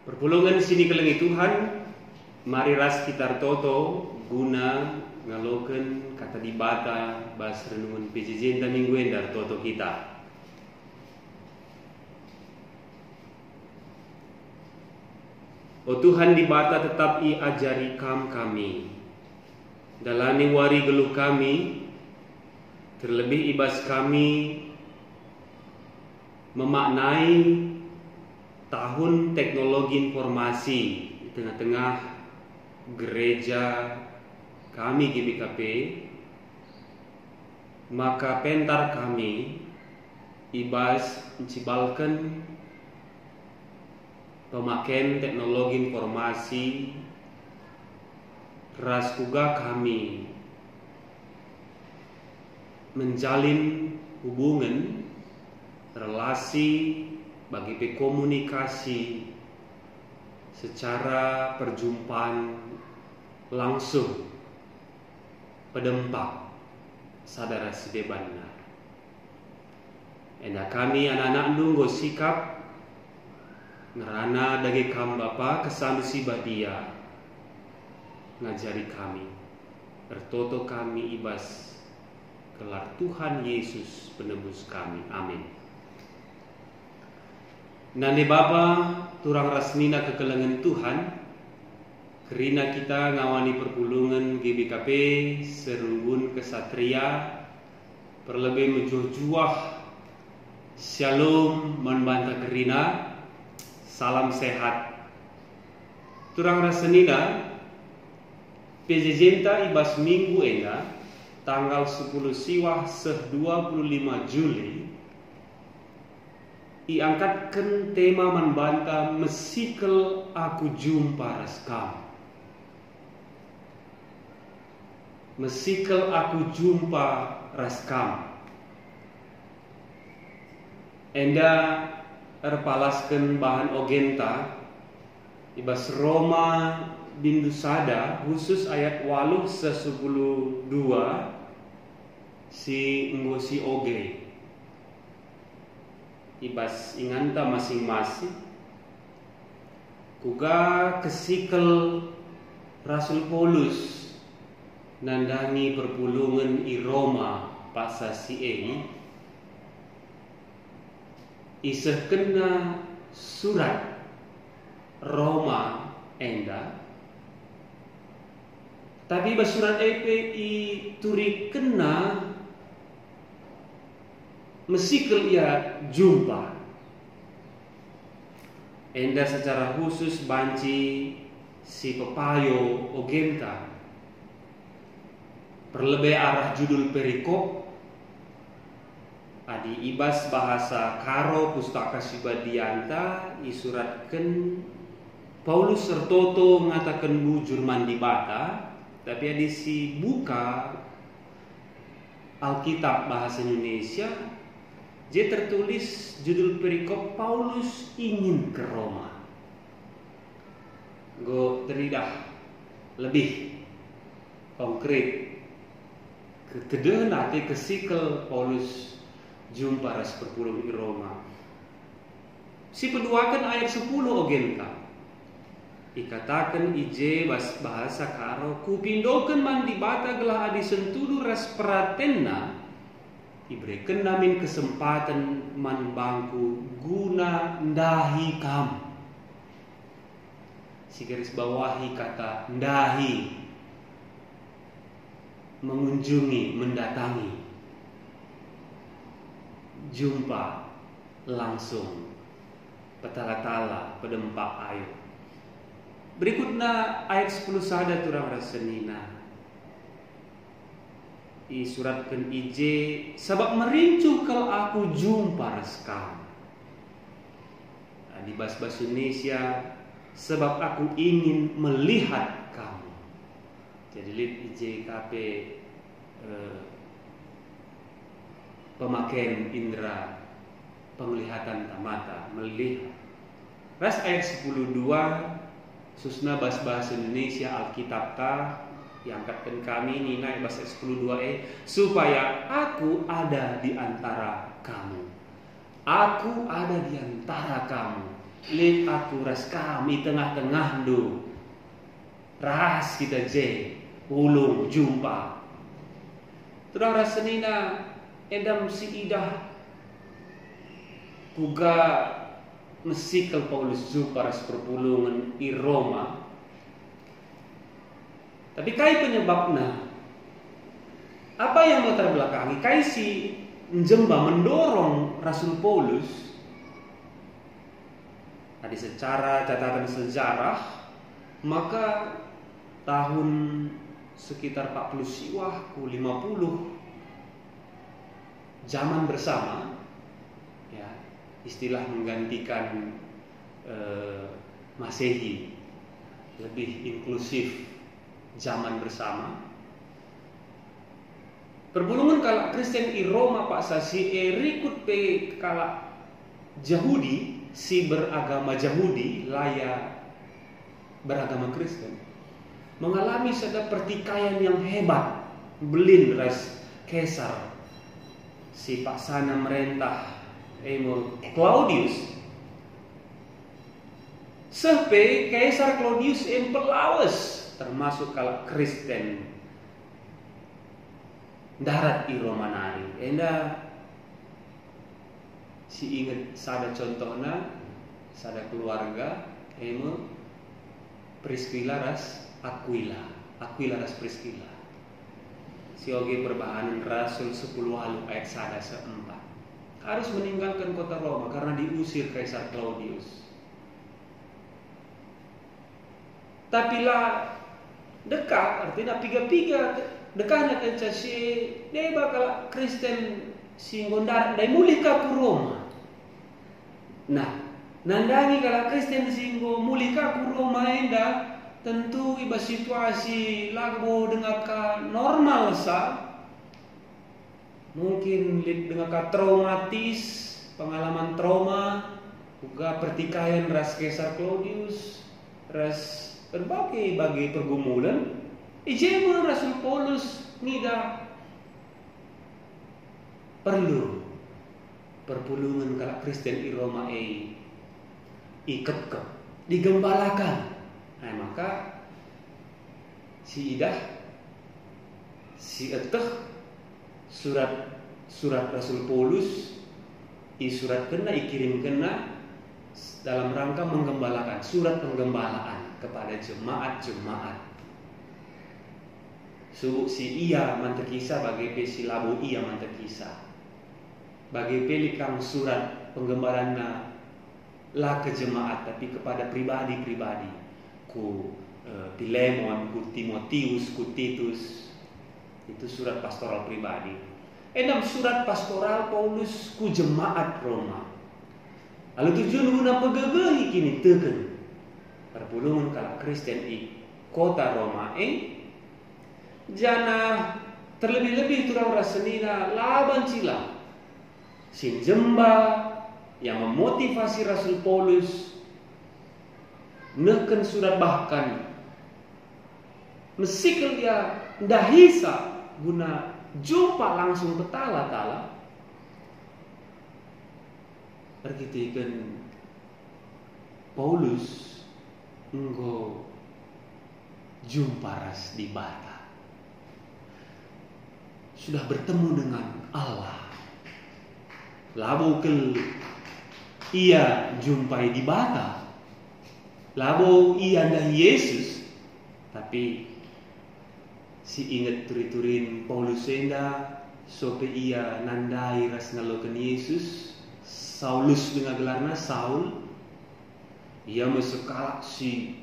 Perpulungan sini kelengi Tuhan, mari ras kita toto guna ngaloken kata dibata bas renungan PJJ dan mingguan dar toto kita. O Tuhan dibata tetap i ajari kami, dalani wari geluh kami, terlebih ibas kami memaknai tahun teknologi informasi di tengah-tengah gereja kami GBKP, maka pentar kami ibas mencibalkan pemakaian teknologi informasi ras kuga kami menjalin hubungan relasi bagi komunikasi secara perjumpaan langsung pedempak sadara sedebanna. Enda kami anak-anak nunggu sikap ngerana dagi kam bapa kesamsi badia ngajari kami bertoto kami ibas kelar Tuhan Yesus penebus kami. Amin. Nande Bapa turang rasmina kekelengan Tuhan, kerina kita ngawani perpulungan GBKP serunggun kesatria perlebih menjuah shalom membantah kerina salam sehat. Turang rasnina PJJ ibas minggu enda tanggal 10 siwah 25 Juli diangkatkan tema membantah mesikel aku jumpa raskam. Mesikel aku jumpa raskam. Enda erpalaskan bahan ogenta ibas Roma Bindusada khusus ayat 8 10 2 si ngosi oge. Ibas inganta masing-masing kuga kesikel Rasul Paulus nandangi perpulungan i Roma pasasi iseh kena surat Roma enda tapi basurat EP i turi kena mesikel ia jumpa. Enda secara khusus banci si pepayo ogenta perlebih arah judul perikop adi ibas bahasa karo pustaka sibadianta isuratkan Paulus sertoto mengatakan bujur mandi bata, tapi adi si buka Alkitab bahasa Indonesia dia tertulis judul perikop Paulus ingin ke Roma. Go teridah lebih konkret ketedeh nanti kesikel Paulus jumpa ras perpulung di Roma. Si peduakan ayat 10 ogenta. Ikatakan ije bahasa karo kupindoken mandi bata gelah adi sentudu ras pratenna diberikan namin kesempatan man bangku guna ndahi kam. Si garis bawahi kata ndahi, mengunjungi, mendatangi, jumpa langsung, petala-tala, pedempak ayo. Berikutnya ayat 10 sada turang rasenina. I suratkan ije sabab merincu kalau aku jumpa raskam. Di bahasa Indonesia sebab aku ingin melihat kamu. Jadi lihat ije KP pemakaian indera penglihatan mata melihat. Ras ayat 10.2 susna bahasa Indonesia Alkitab ta diangkatkan kami nina bahasa 10.2 supaya aku ada di antara kamu. Aku ada di antara kamu. Lid aku ras kami tengah-tengah do. Ras kita je ulung jumpa. Terang rasenina edam si idah kuga mesikal Paulus jumpa ras perpulungan i Roma. Tapi kai penyebabnya? Apa yang latar belakangi? Kai si Njemba mendorong Rasul Paulus. Tadi secara catatan sejarah, maka tahun sekitar 40 siwah ku 50 zaman bersama, ya, istilah menggantikan Masehi, lebih inklusif zaman bersama. Perpulungan kalak Kristen i Roma pak sasi rikut pe kalak Yahudi si beragama Yahudi laya beragama Kristen mengalami sada pertikaian yang hebat. Belin ras Kaisar si paksana merentah Claudius. Sepe Kaisar Claudius pelawes termasuk kalak Kristen darat i Romanari. Enda si ingat sada contohna sada keluarga Priscilla ras Aquila ras Priscilla. Si oge perbahanan Rasul 10 ayat 1-4 harus meninggalkan kota Roma karena diusir Kaisar Claudius. Tapi lah dekat artinya piga-piga dekahnya kenca si deba kala Kristen singgondar dai mulih ka ku Roma. Nah, nandangi kala Kristen singgo mulih ka ku Roma enda tentu iba situasi lago dengan ka normal sa. Mungkin dengan ka traumatis, pengalaman trauma, juga pertikaian ras Kaisar Claudius, ras berbagai pergumulan. Ijema Rasul Paulus ngida perlu perpulungan kalak Kristen i Roma ikep digembalakan. Nah, maka si idah si eteh surat Rasul Paulus surat kena ikirim kena dalam rangka menggembalakan, surat penggembalaan kepada jemaat-jemaat. Subuh si iya mantekisa bagi si labu iya mantekisa bagi pelikang surat penggembalaan lah ke jemaat tapi kepada pribadi-pribadi ku Pilemon, ku Timotius, ku Titus. Itu surat pastoral pribadi. Enam surat pastoral Paulus ku jemaat Roma. Lalu tujuan guna pegegehi kini teken perpulungan kalak Kristen i kota Roma jana terlebih-lebih turang rasenina laban cila sin jemba yang memotivasi Rasul Paulus neken surat bahkan mesikil dia dahisa guna jumpa langsung ke tala-tala pergitikan Paulus enggo jumpa ras di bata sudah bertemu dengan Allah. Labo kel ia jumpai di bata. Labo ia dah Yesus. Tapi si ingat turi-turin Paulus enda sope ia nandai ras ngalokan Yesus. Saulus dengan gelarna Saul. Ia mesekalak si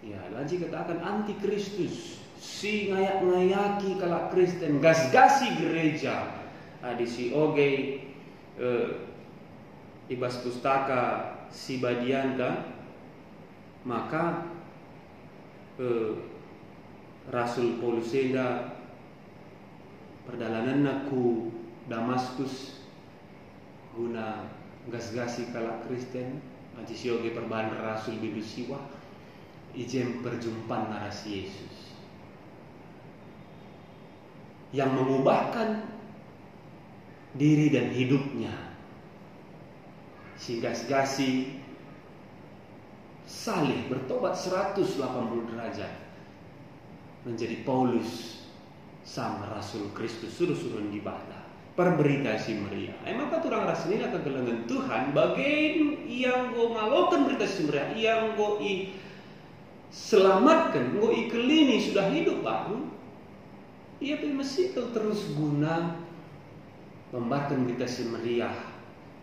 ya lagi katakan anti Kristus. Si ngayak-ngayaki kalak Kristen gas-gasi gereja di si oge ibas pustaka si Badianta maka Rasul Paulus enda perjalanan ku Damaskus guna gas-gasi kalak Kristen di si oge perbahan Rasul bidusiwa ijem perjumpaan narasi Yesus yang mengubahkan diri dan hidupnya. Si gas-gasi salih, bertobat 180 derajat, menjadi Paulus sang Rasul Kristus suruh-suruh di bata. Perberita si Maria. Maka turang rasanya kegelangan Tuhan bagian yang go ngalokan berita si Maria, yang go selamatkan, go kelini sudah hidup baru. Ia masih terus guna membakan berita si Maria,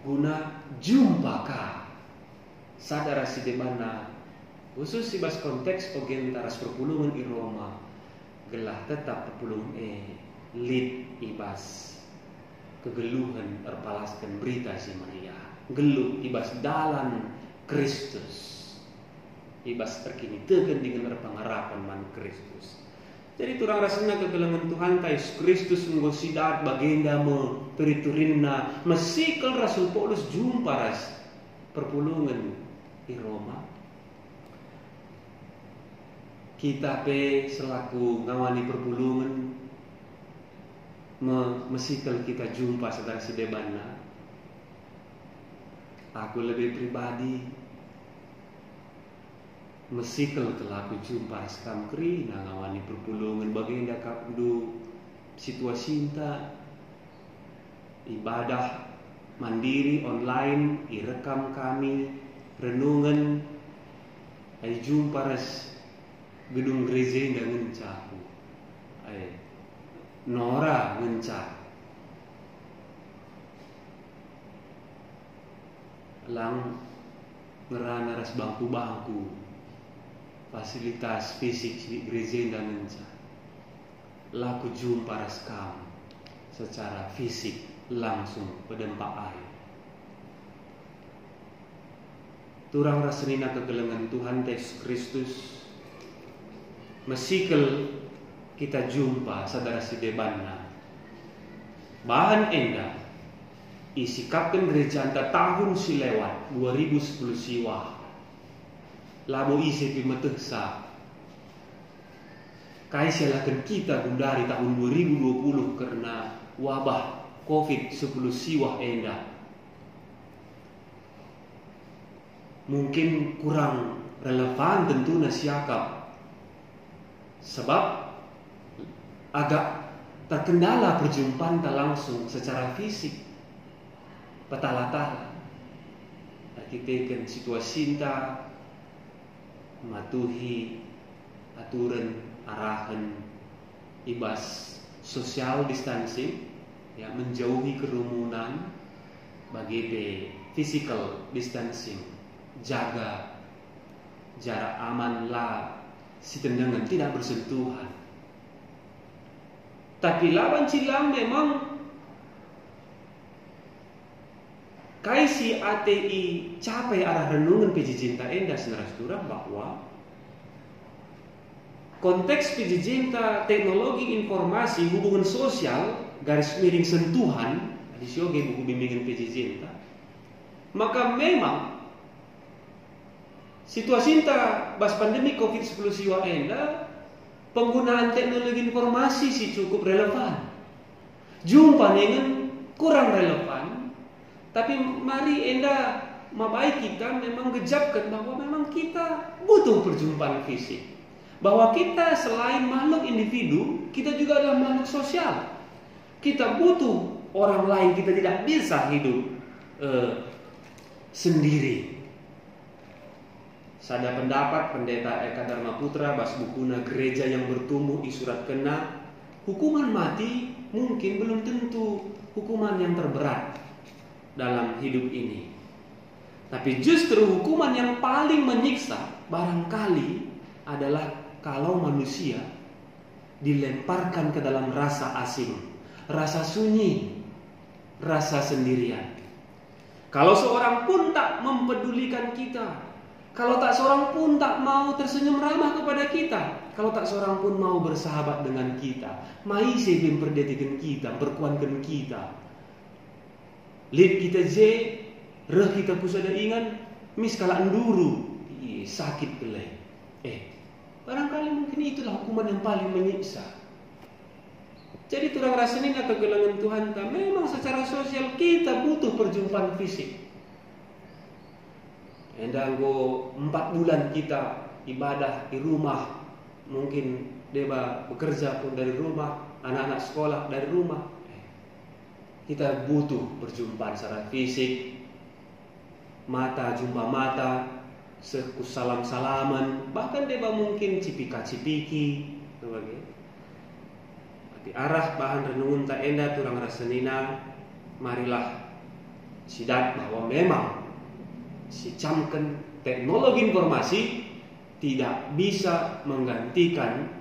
guna jumpaka sadara si demana khusus si bas konteks ogen taras perpulungan i Roma gelah tetap perpulungan lid ibas kegeluhan erpalaskan berita si Maria geluh ibas dalan Kristus ibas terkini tegen dengan pengharapan man Kristus. Jadi turang rasanya kegelangan Tuhan Yesus Kristus menggosidat bagenda me periturinna mesikal Rasul Paulus jumpa ras perpulungan di Roma. Kita pe selaku ngawani perpulungan mesikal kita jumpa saudara sedebana. Aku lebih pribadi mesikal telah aku jumpa sekam kri ngawani perpulungan bagenda kapdu situasi cinta ibadah mandiri online direkam kami renungan ay jumpa res gedung gereja yang ngencaku ay Nora ngencak lang ngerana res bangku-bangku fasilitas fisik di gereja dan ngencak laku jumpa res kamu secara fisik langsung pedempak air. Turang rasenina kegelengan Tuhan Yesus Kristus mesikel kita jumpa saudara sidebana bahan enda isikapkan gereja anta tahun si lewat 2010 siwa labo isi pimetehsa kai silakan kita gundari tahun 2020 karena wabah COVID-10 siwa enda mungkin kurang relevan tentunya siakap sebab agak terkendala perjumpaan tak langsung secara fisik petala-tala kita situasi cinta mematuhi aturan arahan ibas social distancing ya menjauhi kerumunan bagi physical distancing jaga jarak aman lah si tendangan tidak bersentuhan. Tapi lawan cilang memang kaisi ATI capai arah renungan PJJ enda senaras-turang bahwa konteks PJJ teknologi informasi hubungan sosial garis miring sentuhan di sioge buku bimbingan PJJ maka memang situasi bas pandemi COVID-10 siwa enda penggunaan teknologi informasi sih cukup relevan. Jumpa dengan kurang relevan. Tapi mari enda mabai kita memang gejapkan bahwa memang kita butuh perjumpaan fisik. Bahwa kita selain makhluk individu, kita juga adalah makhluk sosial. Kita butuh orang lain, kita tidak bisa hidup sendiri. Sada pendapat pendeta Eka Dharma Putra bas bukuna gereja yang bertumbuh di surat kena hukuman mati mungkin belum tentu hukuman yang terberat dalam hidup ini. Tapi justru hukuman yang paling menyiksa barangkali adalah kalau manusia dilemparkan ke dalam rasa asing, rasa sunyi, rasa sendirian. Kalau seorang pun tak mempedulikan kita, kalau tak seorang pun tak mau tersenyum ramah kepada kita, kalau tak seorang pun mau bersahabat dengan kita, mai sebim perdetikan kita, berkuankan kita. Lid kita je, reh kita pusada ingan, mis kala enduru, sakit belai. Barangkali mungkin itulah hukuman yang paling menyiksa. Jadi turang rasanya atau gelangan Tuhan, memang secara sosial kita butuh perjumpaan fisik. Endanggo 4 bulan kita ibadah di rumah, mungkin deba bekerja pun dari rumah, anak-anak sekolah dari rumah. Kita butuh berjumpa secara fisik, mata jumpa mata, salam-salaman, bahkan deba mungkin cipika-cipiki. Tapi arah bahan renungan tak enda turang rasenina, marilah sidat bahwa memang si camkan teknologi informasi tidak bisa menggantikan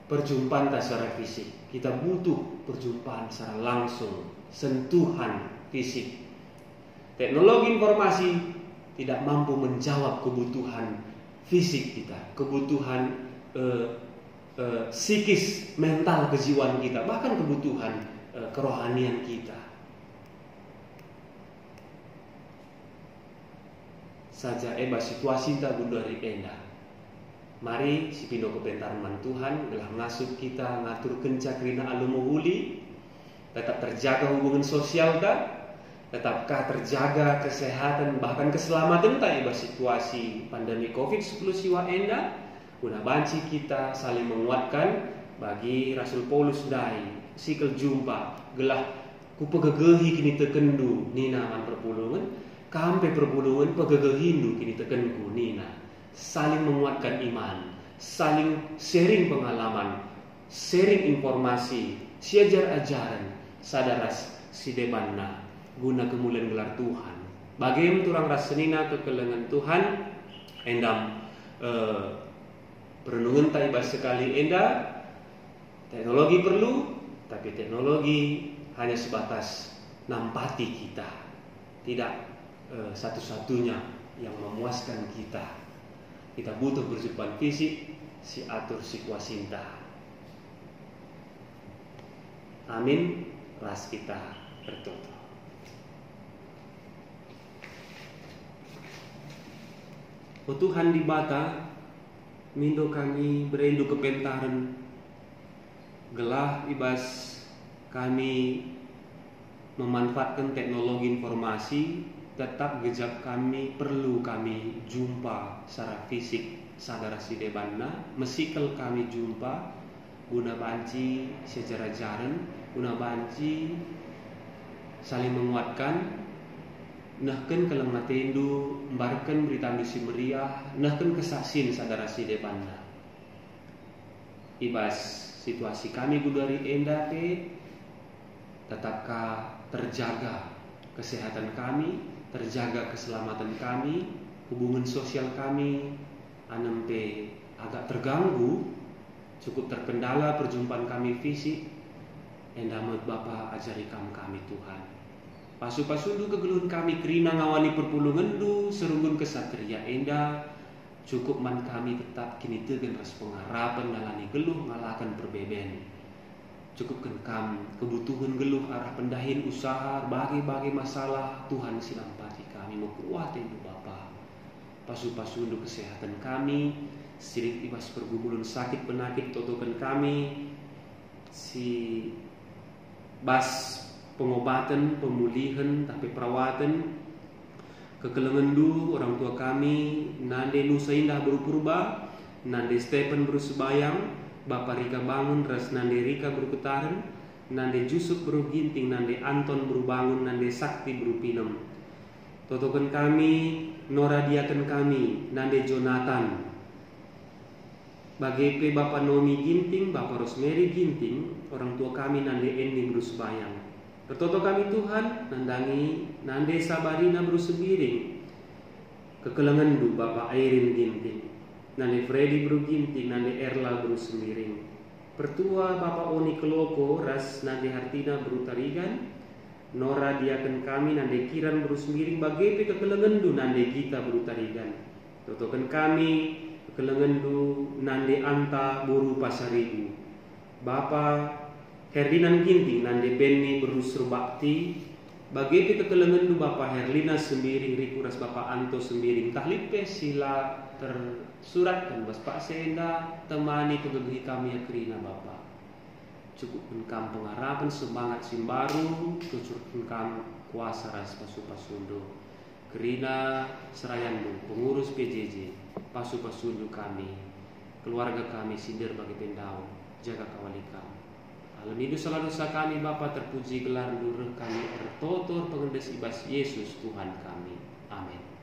perjumpaan secara fisik. Kita butuh perjumpaan secara langsung, sentuhan fisik. Teknologi informasi tidak mampu menjawab kebutuhan fisik kita, kebutuhan psikis, mental, kejiwaan kita, bahkan kebutuhan kerohanian kita. Saja situasi tak gundari enda. Mari si pino kepentarman Tuhan telah ngasup kita ngatur kencak rina alumohuli, tetap terjaga hubungan sosial tak, tetapkah terjaga kesehatan bahkan keselamatan tak situasi pandemi COVID-19 siwa enda. Guna banci kita saling menguatkan bagi Rasul Paulus dai sikel jumpa gelah kupegegehi kini tekendu nina man perpulungan kampe perpulungan pegegehindu kini tekenku nina. Saling menguatkan iman, saling sharing pengalaman, sharing informasi, siajar ajaran, sadaras si debanna guna kemuliaan gelar Tuhan. Bagaimana turang rasenina kekelengan Tuhan endam perenungan tak ibas sekali enda. Teknologi perlu, tapi teknologi hanya sebatas nampati kita, tidak satu-satunya yang memuaskan kita. Kita butuh berjumpa fisik, si atur si kuasinta. Amin. Ras kita berdoa. Oh Tuhan di bata, mindo kami berindu kepentaran, gelah ibas kami memanfaatkan teknologi informasi, tetap gejap kami perlu kami jumpa secara fisik sadara si debanna, mesikel kami jumpa guna banci secara jaran, guna banci saling menguatkan, nahken kelang matendu mbarken berita misi meriah, nahken kesaksian sadara si debanna. Ibas situasi kami gudari enda te tetapkah terjaga kesehatan kami, terjaga keselamatan kami, hubungan sosial kami anempe agak terganggu, cukup terkendala perjumpaan kami fisik. Endamut Bapa ajari kami Tuhan. Pasu-pasudu kegeluhan kami kerina ngawani perpulungan du serunggun kesatria enda, cukup man kami tetap kini tegen ras pengharapan nalani geluh ngalakan perbeben. Cukupkan kam kebutuhan geluh arah pendahin usaha bagi masalah Tuhan sinampati kami mekuatin du Bapa. Pasu-pasu untuk kesehatan kami, sirik ibas pergumulan sakit penakit totokan kami, si bas pengobatan, pemulihan, tapi perawatan kekelengan du orang tua kami, nande Nusa Indah berpurba, nande Stephen bersebayang, Bapak Rika bangun, ras nande Rika berketaran, nande Jusuf beruginting, nande Anton berubangun, nande Sakti berupinem. Totokan kami, Nora diakan kami, nande Jonathan. Bagi Bapak Nomi Ginting, Bapak Rosemary Ginting, orang tua kami nande Endi bersebayang. Tertoto kami Tuhan, nandangi, nande Sabarina berusebiring. Kekelengan du Bapak Airin Ginting, nande Freddy Bruginting, nande Erla berusemiring. Pertua Bapak Oni Keloko, ras nande Hartina berutarigan, Nora diakan kami, nande Kiran berusemiring, bagepe kekelengan du nande Gita berutarigan. Totokan kami, kekelengan du nande Anta buru pasaribu. Bapak Herdinan Ginting, nande Benny berusur bakti, bagepe kekelengan du Bapak Herlina sembiring, rikuras Bapak Anto sembiring. Tahlipe sila tersuratkan bas Pak Senda temani pegegehi kami akrina Bapak. Cukupkan kam pengharapan semangat simbaru, kecurkan kam kuasa ras pasu-pasundo. Kerina serayandu, pengurus PJJ, pasu-pasundu kami, keluarga kami, sindir bagi pendau, jaga kawali kami. Alam hidup selalu dosa kami, Bapa terpuji gelar nurut kami, ertotor pengendes ibas Yesus Tuhan kami. Amin.